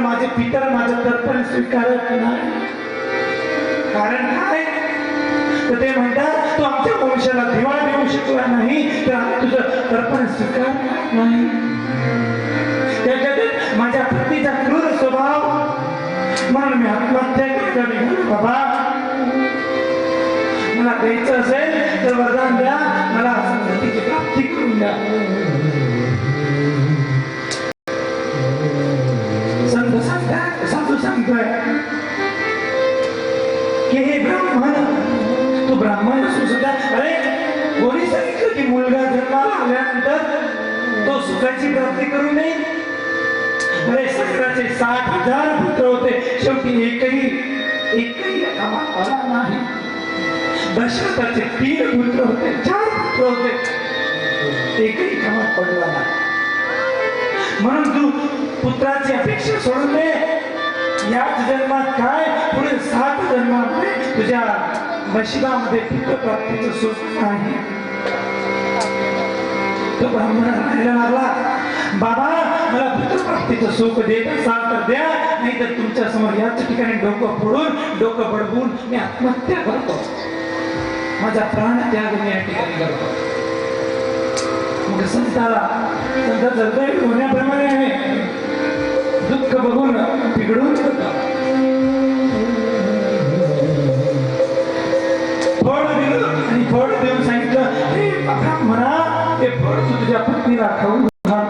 माझे पितर माझं तर्पण स्वीकारत नाही. कारण काय तर ते म्हणतात तू आमच्या वंशाला दिवा देऊ शकला नाही तर आम्ही तुझं तर्पण स्वीकारणार नाही. त्याच्यात माझ्या पत्नीचा क्रूर स्वभाव म्हणून मी आत्महत्या केली. बाबा मला द्यायचं असेल तर वरदान द्या, मला संततीची प्राप्ती करून द्या. संत सांगताय, साधू सांगतोय की हे ब्राह्मण, तू ब्राह्मण असून सुद्धा अरे कोणी सांगितलं की मुलगा जन्माला आल्यानंतर तो सुखाची प्राप्ती करू नये. अरे सगळ्याचे 60,000 पुत्र होते, शेवटी एकही आला नाही. दशरथाचे 3 पुत्र होते, 4 पुत्र होते, एकही कामात पडला नाही. म्हणून तू पुत्राची अपेक्षा सोडून दे. याच जन्मात काय पुढे 7 जन्मामध्ये तुझ्या नशिबामध्ये पुत्र प्राप्तीचं सुख नाही. तो ब्राह्मण राहायला लागला, बाबा मला पुत्र प्राप्तीचं सुख देत असाल तर द्या, नाही तर तुमच्या समोर याच ठिकाणी डोकं फोडून डोकं बडवून मी आत्महत्या करतो, माझा प्राण त्याग मी या ठिकाणी करतो. मग संताचं हृदय होण्याप्रमाणे आहे, दुःख बघून बिघडून फळ दिलं आणि फळ देऊन सांगितलं हे ब्राह्मणा ते फळ तू तुझ्या पत्नीला खाऊ घाल,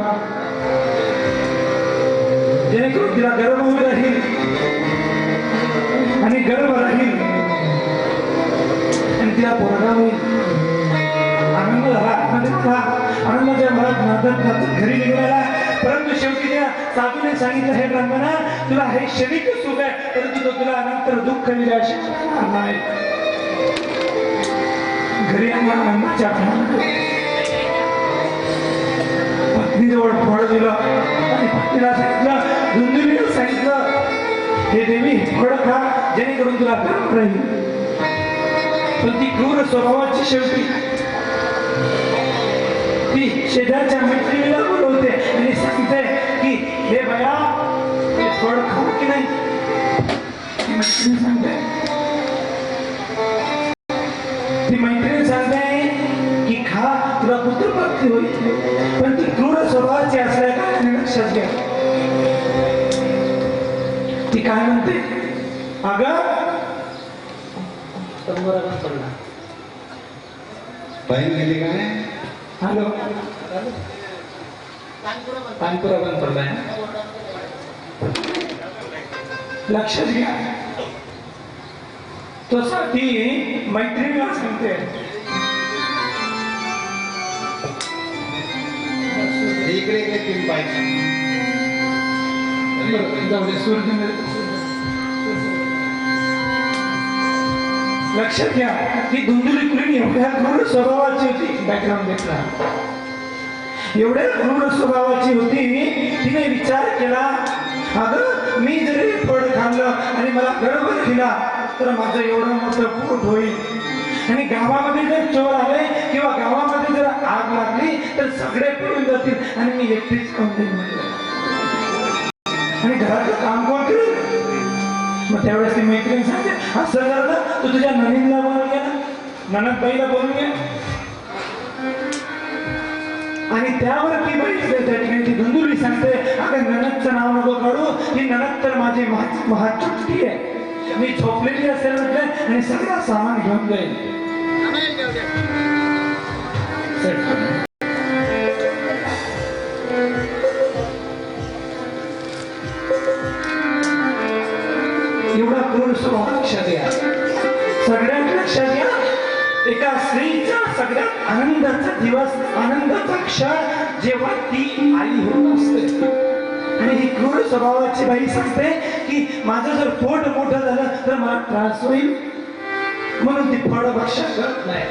जेणेकरून तिला गर्भ उभी राहील आणि गर्भ राहील आणि तिला पोरगा होईल. आनंद झाला, आनंदाच्या भरात नादत नादत घरी निघाला. परंतु शेवटी त्या साधूने सांगितलं हे ब्राह्मणा तुला हे क्षणिक सुख आहे, परंतु तो तुला नंतर दुःख निराश नाही. घरी आनंदाच्या पत्नीजवळ फळ दिलं आणि पत्नीला सांगितलं, धुंदुलीला सांगितलं हे देवी फळ खा जेणेकरून तुला गर्भ राहील. पण ती क्रूर स्वभावाची शेवटी ती शेजारच्या मैत्रिणीला बोलवते आणि सांगते की हे बया ते फळ खाऊ की नाही. ती मैत्रिणी सांगते की खा तुला पुत्र प्राप्ती होईल. पण ती क्रूर स्वभावाची असल्या कारणाने लक्षात घ्या. ती काय म्हणते, अगं बहीण गेली काय? हॅलो तानपुरा बंद पडलाय, लक्षात घ्या. तसा ती मैत्रिणीला सांगते इकडे 3 पाहिजे. लक्षात घ्या ती धुंदुली कुणी एवढ्या क्रूर स्वभावाची होती. बॅकग्राऊंड घेतला, एवढ्या क्रूर स्वभावाची होती. तिने विचार केला अगं मी जरी फळ खाल्लं आणि मला गर्भ दिला तर माझं एवढं मोठं पोट होईल आणि गावामध्ये जर चोर आले किंवा गावामध्ये जर आग लागली तर सगळे पळून जातील आणि मी एकटीच कमवून म्हटलं आणि घराचं काम कोण करेल. मग त्यावेळेस ती मैत्रीण सांगते असं करता तू तुझ्या नणंदला बोलून घे ना, नणंदबाईला बोलून घे. आणि त्यावर ती बाई त्या ठिकाणी ती धुंदुली सांगते अगं नणंदचं नाव नको काढू, ही नणंद तर माझी महाचुटकी आहे, मी झोपलेली असेल म्हटलं आणि सगळं सामान घेऊन जाईल. एवढा क्रूर स्वभाव लक्षात घ्या, सगळ्यात लक्षात घ्या. एका स्त्रीचा सगळ्यात आनंदाचा दिवस, आनंदाचा क्षण जेव्हा ती आई होत असते आणि ही क्रूर स्वभावाची बाई सांगते की माझं जर पोट मोठं झालं तर मला त्रास होईल, म्हणून ती फळ भक्षण करत नाही.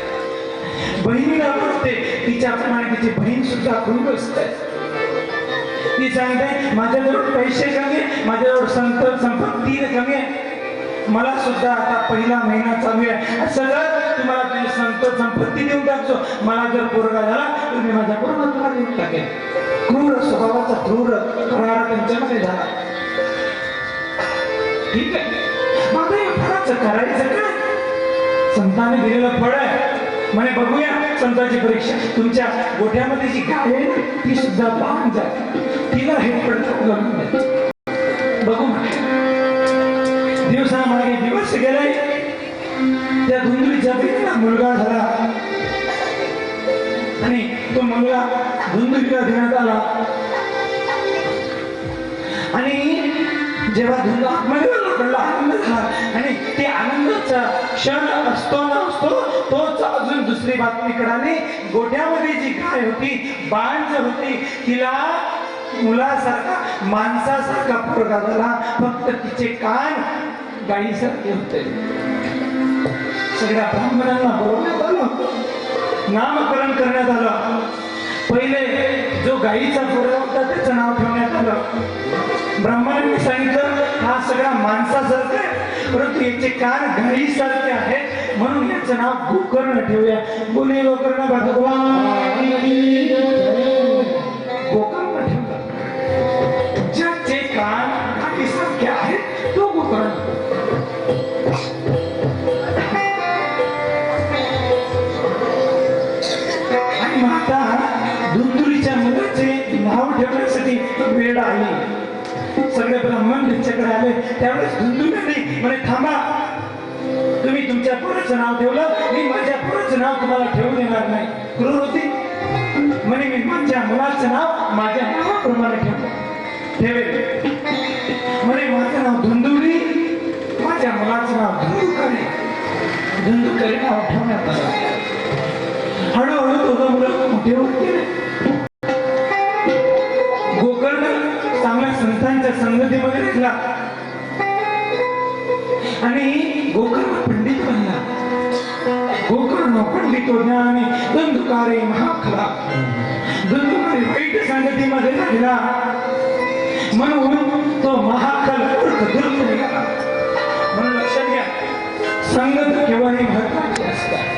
बहिणीला बोलते तिच्याप्रमाणे तिची बहीण सुद्धा क्रूर असते. ती सांगते माझ्याजवळ पैसे कमी, माझ्याजवळ संपत्ती कमी आहे, मला सुद्धा आता पहिला महिना चालू आहे, असं जर तुम्हाला तुझी संपत्ती देऊन टाकतो, मला जर पोरगा झाला तर मी माझ्या पोराला तुला देऊन टाकेन. क्रूर स्वभावाचा क्रूर करार त्यांच्यामध्ये झाला. ठीक आहे, माझं हे फळाचं करायचं काय? संतांनी दिलेलं फळ आहे म्हणे, बघूया संतांची परीक्षा. तुमच्या गोठ्यामध्ये जी गाय आहे ना, ती सुद्धा पाहून जा, तिला हे फळ घालून द्या. बघू म्हणे. दिवसामागे दिवस गेले. त्या धुंदुलीच्या बहिणीला मुलगा झाला आणि तो मुलगा धुंदुलीला देण्यात आला. आणि जेव्हा धुंद आतमध्ये लोकांना आनंद झाला आणि ते आनंदाचा क्षण असतो ना असतो तोच अजून दुसरी बातमी कळाली. गोठ्यामध्ये जी गाय होती, बांझ होती, तिला मुलासारखा माणसासारखा पोरगा झाला, फक्त तिचे कान गायीसारखे होते. सगळ्या ब्राह्मणांना बोलवण्यात आलं, नामकरण करण्यात आलं. पहिले जो गायीचा पोरगा होता त्याचं नाव ठेवण्यात आलं. ब्राह्मणांनी सांगितलं हा सगळा माणसासारखा आहे, परंतु याचे कान गायीसारखे आहेत, म्हणून याचं नाव गोकर्ण ठेवूया. बोले गोकर्ण भगवान गोकर्ण ठेवलं. ज्याचे कान गायीसारखे आहेत तो गोकर्ण. आणि आता धुंदुलीच्या मुलाचे नाव ठेवण्यासाठी वेळ आली. सगळे ब्राह्मण त्यांच्याकडे आले. त्यावेळेस धुंदुलीने म्हणे, थांबा, तुम्ही तुमच्या पोराचं नाव ठेवलं, मी माझ्या पोराचं नाव तुम्हाला ठेवू देणार नाही. क्रूर होती म्हणे, मी माझ्या मुलाचं नाव माझ्या नावाप्रमाणे ठेवेल. म्हणे, माझं नाव धुंदुली, माझ्या मुलाचं नाव धुंदुकरी. धुंदुकरी नाव ठेवण्यात आलं. हळूहळू दोघं मुलं मोठे होत गेले. गोकर्ण चांगल्या संतांच्या संगतीमध्ये राहिला आणि गोकर्ण पंडित बनला. गोकर्ण पंडित ज्ञानी धुंदुकारी महाखला. धुंदुकारी वाईट संगतीमध्ये राहिला म्हणून तो महाखल धुर्त निघाला. म्हणून लक्षात घ्या, संगत केव्हाही महत्वाची असतात.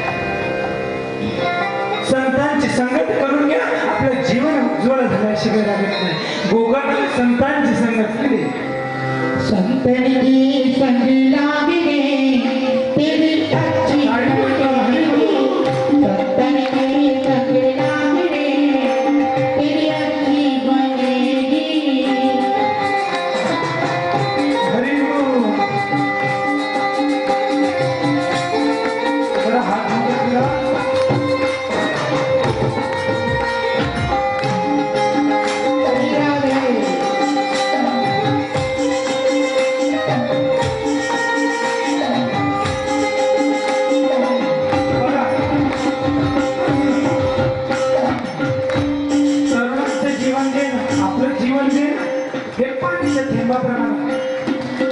संतांची संगत करून घ्या, आपलं जीवन उज्ज्वल झाल्याशिवाय लागत नाही. गोकर्ण संतांची संगत केली. संतन की संग लागिने तेरी अच्छी संतन की संग लागिने तेरी अच्छी बनेगी. हरी बोल. जरा हात मध्ये दिला.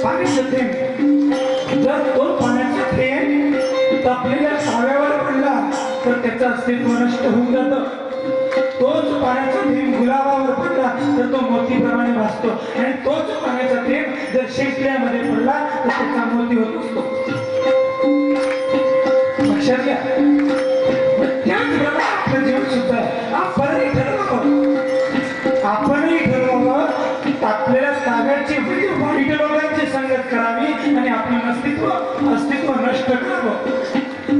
पाण्याचं थेंब जर तो पाण्याचा थेंब तापलेल्या ताव्यावर पडला तर त्याचं अस्तित्व नष्ट होऊन जातं. तोच पाण्याचा थेंब गुलाबावर पडला तर तो मोतीप्रमाणे भासतो आणि तोच पाण्याचा थेंब जर शेकल्यामध्ये पडला तर त्याचा मोती होत असतो. लक्षात घ्या. त्याचप्रमाणे आपलं जीवन सुद्धा आहे. आपणही ठरवावं की तापलेल्या ताव्याची वाईट लोकांची संगत करावी आणि आपलं अस्तित्व नष्ट करावं.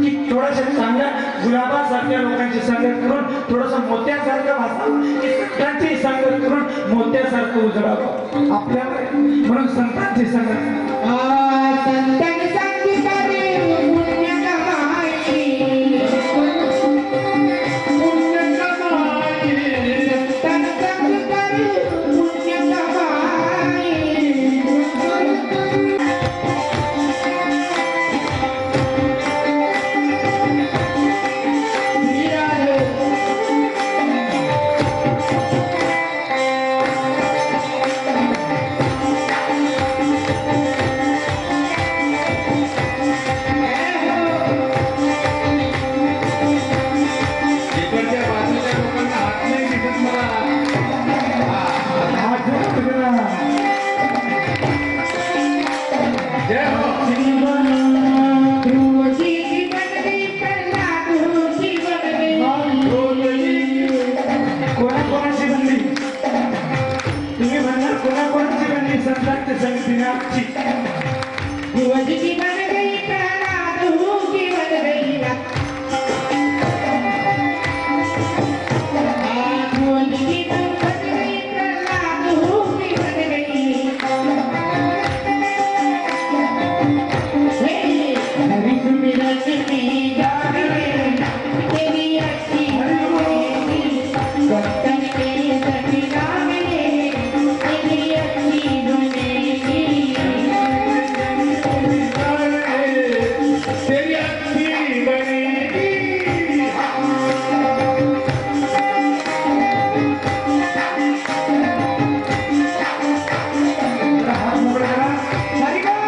की थोड्याशा चांगल्या गुलाबासारख्या लोकांची संगत करून थोडस मोत्यासारखं भासावं, की संतांची संगत करून मोत्यासारखं उजळावं आपल्याला. म्हणून संतांची संगत. संतन संग करे पुण्य कमाई, पुण्य कमाई. संतन संग करे पुण्य कमाई. इकडच्या बाजूच्या लोकांना हात नाही दिसत मला. जय हो. ध्रुवची बनली कला, ध्रुवची बनली. कोणाकोणाची बनली? तुम्ही म्हणणार कोणाकोणाची बनली? संतांच्या संगतीने आमची. ध्रुवज की बन गई प्रहलाद हूँ की बन गई ध्रुवज की बन गई प्रहलाद हूँ की बन गई हरि सुमिरन में जाग गए तेरी अच्छी बनेगी भक्तन के सखिया में तेरी अच्छी बनेगी तेरी अच्छी बनेगी हाथ मोकळा करा. हरी बोल.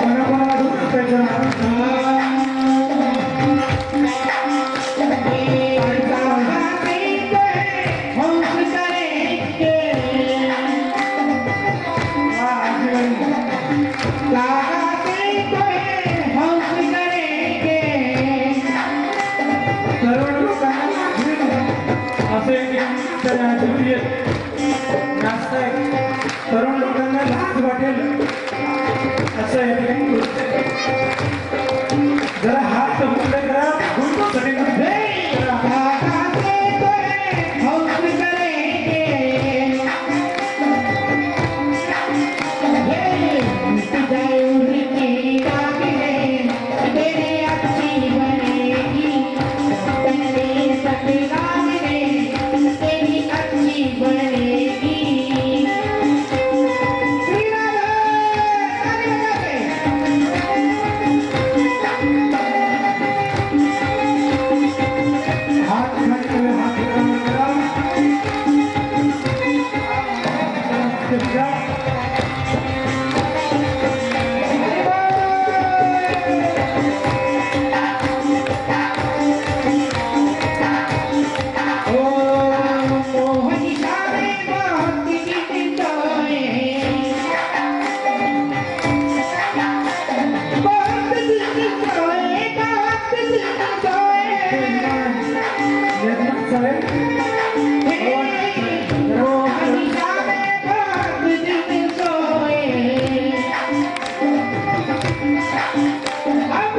कोणाकोणाला दूध टाकायचं ना? हंस करेंगे लगाते हंस करेंगे सर्व लोकांना असं एक नाचत आहे. तरुण लोकांना लाज वाटेल असं या ठिकाणी गोष्ट आहे. जरा हात मोकळे करा. गुंतो सगळीकडे लगाते हंस करेंगे जाए उनकी डाकें तेरी अच्छी बनेगी तेरी सपना में तेरी अच्छी बनेगी श्री राधे हात खाली करा. हात वर करा. मोहनी शामे बहुत गीत गाए बहुत गीत गाए बहुत गीत गाए मोहनी शामे बहुत गीत गाए अब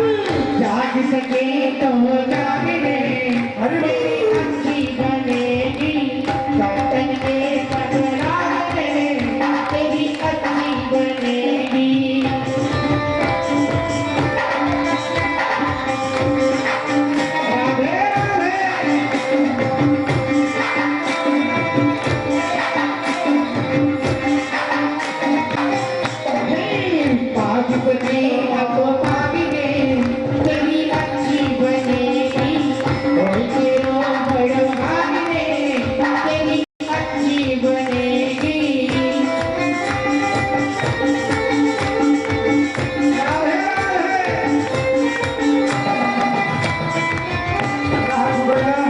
जाग सके तो जाग ले तेरी अच्छी बनेगी सपन के पगला ले तेरी अच्छी बनेगी राधे राधे पागपति आपको पागेंगे तेरी अच्छी बनेगी कोई तेरो बड़ो भागने तेरी अच्छी बनेगी राधे राधे हात मोकळे करा.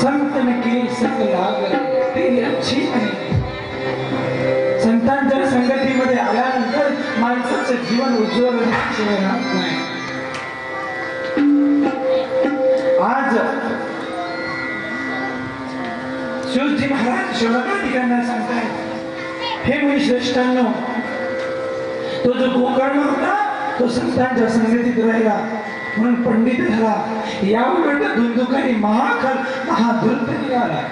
संतन की संग लागल तेरी अच्छी बनेगी पण उज्ज्वल शिवाय राहत नाही. आज शिवजी महाराज शिवरायांना सांगतायत, हे मुनी श्रेष्ठांनो, तो जो गोकर्ण होता तो संतांच्या संगतीत राहिला म्हणून पंडित झाला. या उलट धुंदुकारी महाधूर्त निघाला.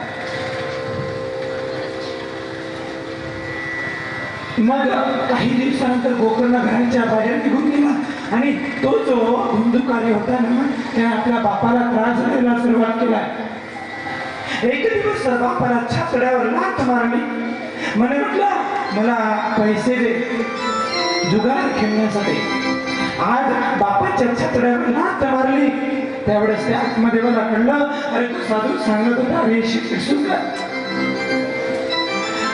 मग काही दिवसानंतर गोकर्ण घराच्या बाहेर निघून गेला आणि तो जो धुंदुकारी होता ना त्याने आपल्या बापाला त्रास द्यायला सुरुवात केला. एक दिवस बापाला छातड्यावर लाथ मारली. म्हणे म्हटलं, मला पैसे दे जुगार खेळण्यासाठी. आज बापाच्या छातड्यावर लाथ मारली. त्यावेळेस त्या आत्मदेवाला कळलं, अरे तू साधू सांगत होता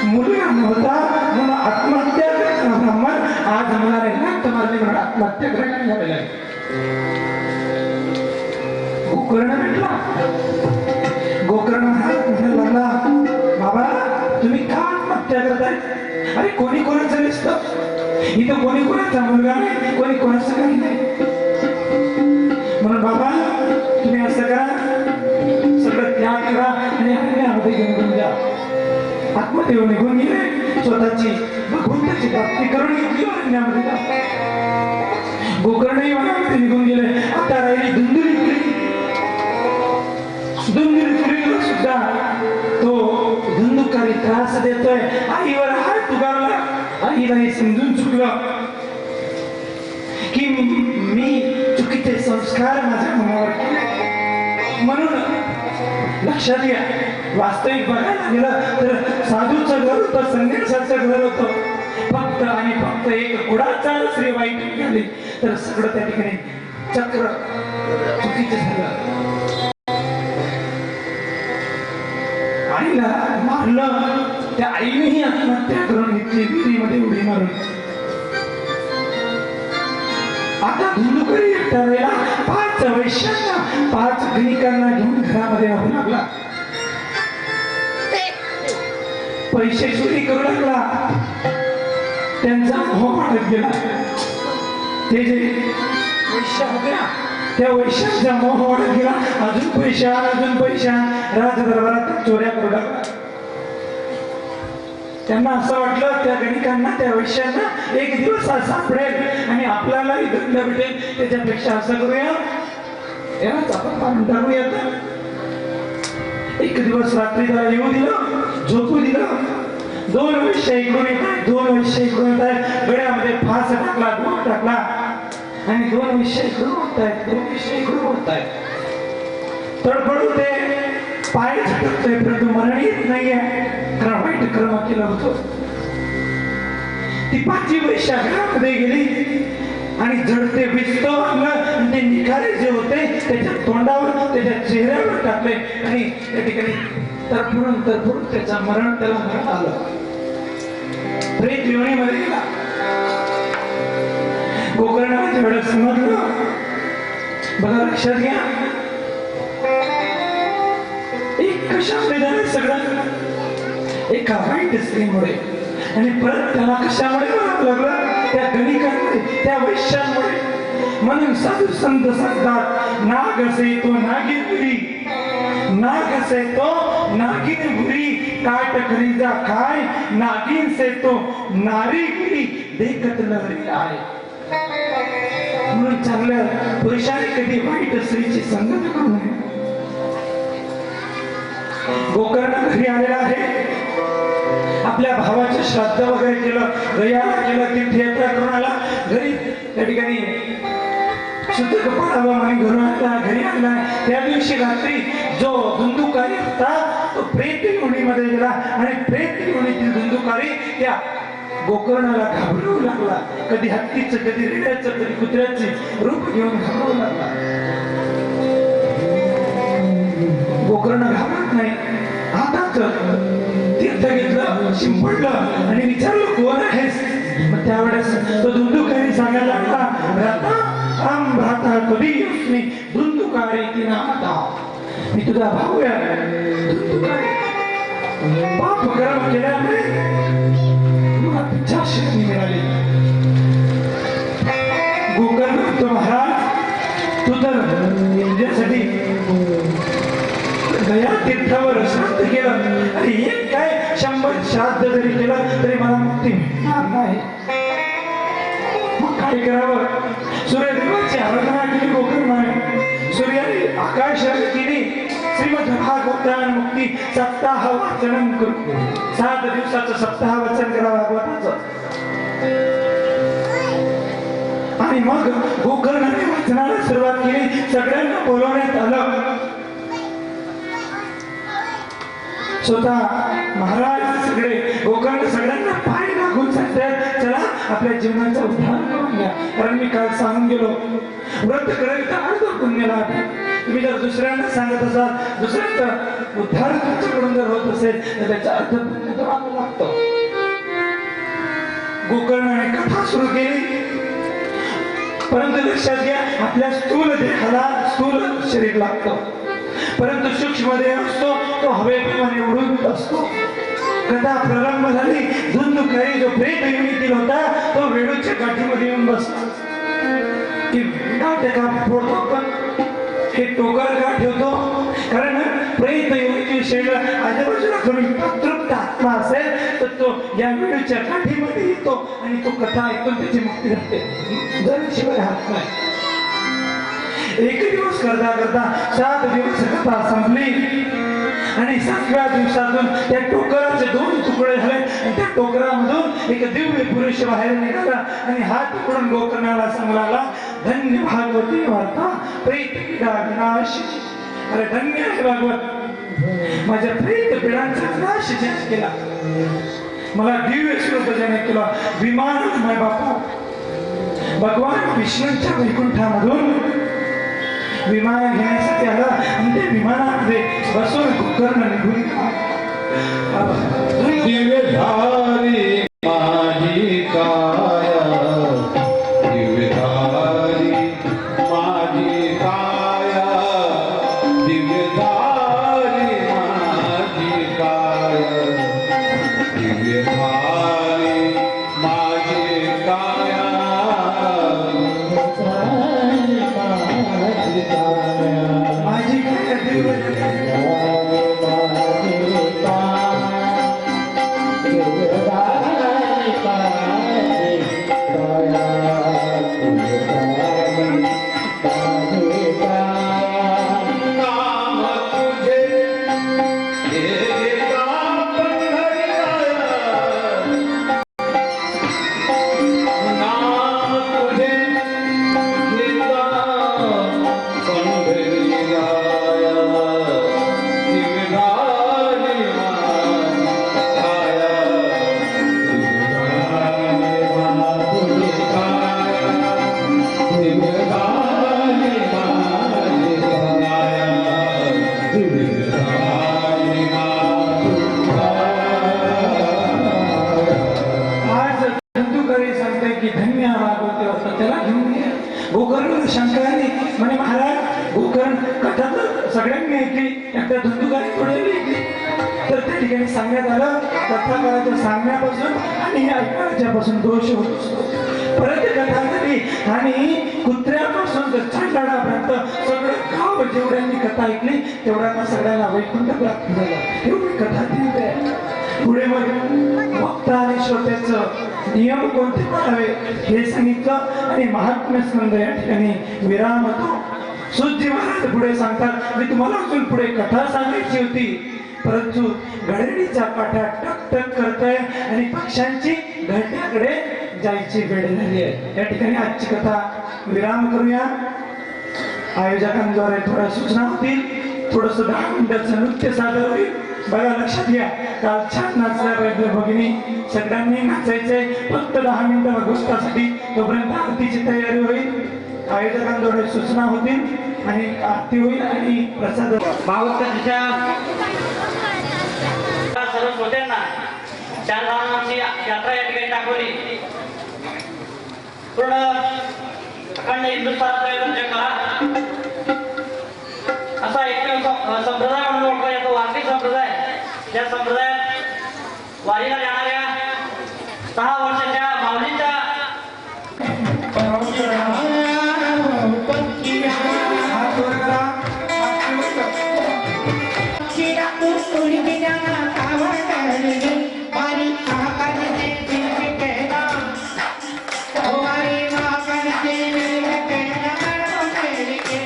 मुलगा नव्हता म्हणून आत्महत्या करताना ब्राह्मण आज मला लाथ मारली म्हणून आत्महत्या करायला झालेला आहे. गोकर्ण म्हटला, गोकर्ण म्हणाला, बाबा तुम्ही का आत्महत्या करताय? अरे कोणी कोणाचं नसतं इथं, कोणी कोणाचा मुलगा नाही, कोणी कोणाचं काही नाही. म्हणून बाबा तुम्ही असं करा, सगळं त्याग करा आणि अरण्यामध्ये घेऊन द्या. आत्मदेव निघून गेले, स्वतःची भगवंताची प्राप्ती करून घेतली अरण्यामध्ये. गोकर्णही वनामध्ये निघून गेले. आता राहिली धुंदुरी पुरी. धुंदुरी पुरीला सुद्धा तो धुंदुकारी त्रास देतोय. आईवर हात उगारला. आईला हे समजून चुकलं की मी चुकीचे संस्कार माझ्या मनावर केले. म्हणून लक्षात घ्या, वास्तविक बघायला गेलं तर साधूचं घर होतं, संन्यासाचं घर होतं. फक्त आणि फक्त एक कुडाचा श्री वाईट झाली तर सगळं त्या ठिकाणी चक्र चुकीचं झालं. आईला मारलं, त्या आईनेही आत्महत्या करून घेतली विहिरीमध्ये उडी मारून. आता धुंदुकरी ठरायला 5 वैश्यांना 5 गणिकांना घेऊन घरामध्ये राहू लागला. पैसे चोरी करू लागला. त्यांचा मोह वाढत गेला. ते जे वैश्य होते ना त्या वैश्यांचा मोह वाढत गेला. अजून पैसा अजून पैसा, राजदरबारात चोऱ्या करू लागला. त्यांना असं वाटलं त्या गणिकांना त्या वैश्यांना एक दिवस सापडेल आणि आपल्यालाही दंड भेटेल. त्याच्यापेक्षा असं करूया, यालाच आपण पाहून टाकूया. एक दिवस रात्री त्याला येऊ दिलं, झोपू दिलं. 2 वैश्य इकडून येत आहेत, 2 वैश्य इकडून येत आहेत. गळ्यामध्ये फास टाकला, दूध टाकला आणि 2 वैश्य इकडून होत आहेत, 2 वैश्य इकडून होत आहेत. तडफडून ते पाय झटकतोय परंतु मरण येत नाहीये, कारण वाईट कर्म केलं होतं. ती 5 वैश्य घरामध्ये गेली आणि जडते भिजतो आणि ते निखारे जे होते त्याच्या तोंडावर त्याच्या चेहऱ्यावर टाकले आणि त्या ठिकाणी तरफडून त्याचा मरण आलं. प्रेत योनीमध्ये गेला. गोकर्णामध्ये एवढं समजलं. बघा लक्षात घ्या, एक कशामुळे झालं सगळं? एका वाईट स्त्रीमुळे. आणि परत त्याला कशामुळे म्हणावं लागलं? त्या गणिकांमुळे, त्या वैश्यांमुळे. म्हणून साधू संत सांगतात, नाग असे तो नागिनपुरी, नाग असे तो नागिनपुरी, काट करीजा खाय नागिन से तो नारीगिरी देखत नवरी आहे. म्हणून चांगल्या पुरुषाने कधी वाईट स्त्रीची संगत करू नये. गोकर्ण घरी आलेला आहे. आपल्या भावाचे श्राद्ध वगैरे केलं, गयाला केलं, तीर्थयात्रा करून आला. घरी त्या ठिकाणी शुद्ध कपाळावा आणि घरून आणला, घरी आणला. त्या दिवशी रात्री जो धुंदुकारी होता तो प्रेत योनीमध्ये गेला आणि प्रेत योनीतील धुंदुकारी त्या गोकर्णाला घाबरवू लागला. कधी हत्तीचं, कधी रेड्याचं, कधी कुत्र्याचे रूप घेऊन घाबरवू लागला. गोकर्ण घाबरत नाही. हातात तीर्थ घेतलं, शिंपडलं आणि विचारलं, कोण आहेस? मग त्यावेळेस तो धुंदुकारी सांगायला लागला, भ्राता कधी मी धुंदुकारी ती नाता, मी तुझा भाऊ आहे. धुंदुकारी पाप कर्म केल्यामुळे तुला तुझ्या शक्ती मिळाली. सुंदर तुझ्यासाठी दया तीर्थावर श्राद्ध केलं आणि एक काय 100 श्राद्ध जरी केलं तरी मला मुक्ती मिळणार नाही. मग काय करावं? सूर्यदेवाची आराधना केली गोकर्णाने. सूर्याने आकाशाने केली श्रीमद भागवतान मुक्ती सप्ताह वाचन करून 7 दिवसाचं सप्ताह वाचन करावं भागवताचं. आणि मग गोकर्णाने वाचनाला सुरुवात केली. सगळ्यांना बोलवण्यात आलं. स्वतः महाराज सगळे गोकर्ण सगळ्यांना पाय लागून सांगतात चला आपल्या जीवनाचा उद्धार करून घ्या. कारण मी काल सांगून गेलो व्रत करेल तर अर्ध पुण्य लाभ. तुम्ही जर दुसऱ्यांना सांगत असाल दुसऱ्यांचा उद्धार तुमच्याकडून जर होत असेल तर त्याचा अर्ध पुण्य तर आम्हाला लागतो. गोकर्णाने कथा सुरू केली. परंतु लक्षात घ्या आपल्या स्थूल देहाला स्थूल शरीर लागतं परंतु सूक्ष्म देह असतो तो हवेप्रमाणे उडून असतो. कथा प्रारंभ झाली. धुंदुकारी जो प्रेत योनीतील होता तो वेडूच्या गाठीमध्ये येऊन बसला की गाठ का फोडतो पण हे टोकर का ठेवतो. कारण प्रेत योनीतील शरीर आजूबाजूला कोणी तृप्त आत्मा असेल तर तो या वेडूच्या गाठीमध्ये येतो आणि तो कथा ऐकून त्याची मुक्ती घडते. जर शिवाय हात नाही. एक दिवस करता करता 7 दिवस कथा संपली आणि 7व्या दिवसातून त्या टोकराचे 2 तुकडे झाले आणि त्या टोकरामधून एक दिव्य पुरुष बाहेर निघाला आणि हात पकडून गोकर्णाला सांगू लागला धन्य भागवती वार्ता प्रेत पीडा विनाश. अरे धन्य आहे भागवत माझ्या प्रेत पीडांचा विनाश केला. मला दिव्य स्वरूपाने केला. विमान माय बापू भगवान विष्णूंच्या वैकुंठामधून विमान घेण्यासाठी आला आणि ते विमानामध्ये बसून गोकर्ण निघून दिव्यधारी माझी काया दिव्यधारी माझी काया दिव्यधारी माझी काया दिव्यधारी माझी काया माझी काय गोकर्ण शंकरांनी म्हणे महाराज गोकर्ण कथा तर सगळ्यांनी ऐकली एकदा धुंदुकारी थोडी ऐकली तर त्या ठिकाणी सांगण्यात आलं कथा करायच्या सांगण्यापासून आणि ऐकण्याच्यापासून दोष होत असतो. परत कथा झाली आणि कुत्र्यापासून तर चांडाळापर्यंत सगळं गाव जेवढ्यांनी कथा ऐकली तेवढ्यांना सगळ्यांना वैकुंठ प्राप्त झाला. एवढी कथा दिली आहे. पुढे मग वक्ता आणि श्रोत्याचं नियम कोणते पाळावे हे सांगितलं आणि महात्म्य स्कंद या ठिकाणी विराम होतो. सुजी महाराज पुढे सांगतात मी तुम्हाला अजून पुढे कथा सांगायची होती परंतु घडणीचा काठा टक टक करतोय आणि पक्ष्यांची घरट्याकडे जायची वेळ झाली आहे. या ठिकाणी आजची कथा विराम करूया. आयोजकांद्वारे थोड्या सूचना होतील. थोडस 10 मिनिटाचं नृत्य सादर होईल. बघा लक्षात घ्या काल छान नाचल्या पाहिजे भगिनी सगळ्यांनी नाचायचंय फक्त 10 मिनिटं भगवंतासाठी. तोपर्यंत आरतीची तयारी होईल. आयोजकांद्वारे सूचना होतील आणि आरती होईल आणि प्रसाद भागवताच्या सर्व श्रोत्यांना 4 धामांची यात्रा या ठिकाणी दाखवली. पूर्ण अखंड हिंदुस्थानात जगभरात असा एक संप्रदाय म्हणून ओळखला जातो वारकरी संप्रदाय. त्या संप्रदायात वारीला जाणाऱ्या 6 वर्षाच्या माऊलीच्या तू उड़ी बिना कावा डरगे मारी आकर दे दिल कहना हमारी माँ कर दे दिल कहना मेरे के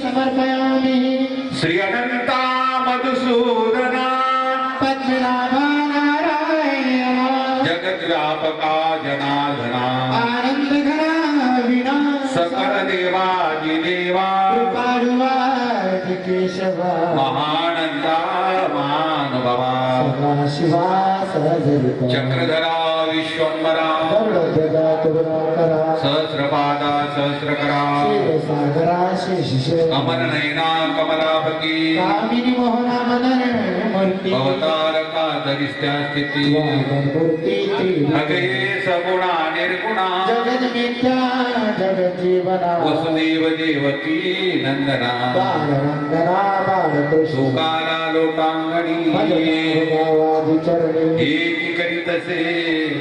समर्पयामि श्री अनंता मधुसूदना पद्मनाभा नारायण जगत व्यापका जनार्दना आनंद घना विना सकल देवाजी देवा कृपाळुवाद केशवा महानंदा महानुभवा शिवा सहजरिता चक्रधरा विश्वंभरा करुणा सहस्रपादा सहस्रकरा सागरा शेष कमल नयना कमलापती कामिनी मोहना मनन मूर्ती अवतारका दरिष्ट्या स्थिती मूर्ती अगये सगुणा निर्गुणा जगद मिथ्या जगत जीवना वसुदेव देवकी नंदना बालरंगना बालकृष्ण सुकाला लोटांगणी भजनावादी चरणी एकी करीतसे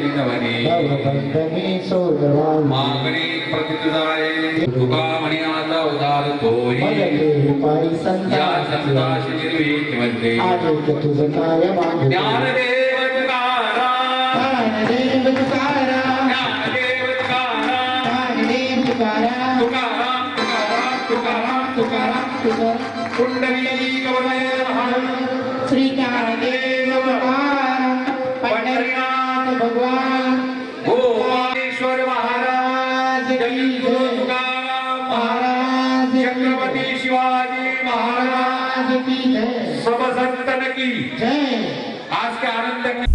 विनवनी भवबंधनी सोदरा मागणी प्रतितुदारे तुका म्हणी आता उदार तोही भजते पायी या संता संताशी निर्वेकी मध्ये आदित्य तुझं काय मागे ज्ञानदेव तुकारा ज्ञानदेव तुकारा ज्ञानदेव तुकारा ज्ञानदेव तुकारा तुकाराम तुकाराम तुकाराम तुकाराम तुकारा कुंडली कवनय नमः श्री ज्ञानदेव तुकारा पंढरीनाथ भगवान गोपालेश्वर महाराज की जय। तुकाराम महाराज की छत्रपती शिवाजी महाराज महाराज की जय सब संतन की जय आज के आनंद की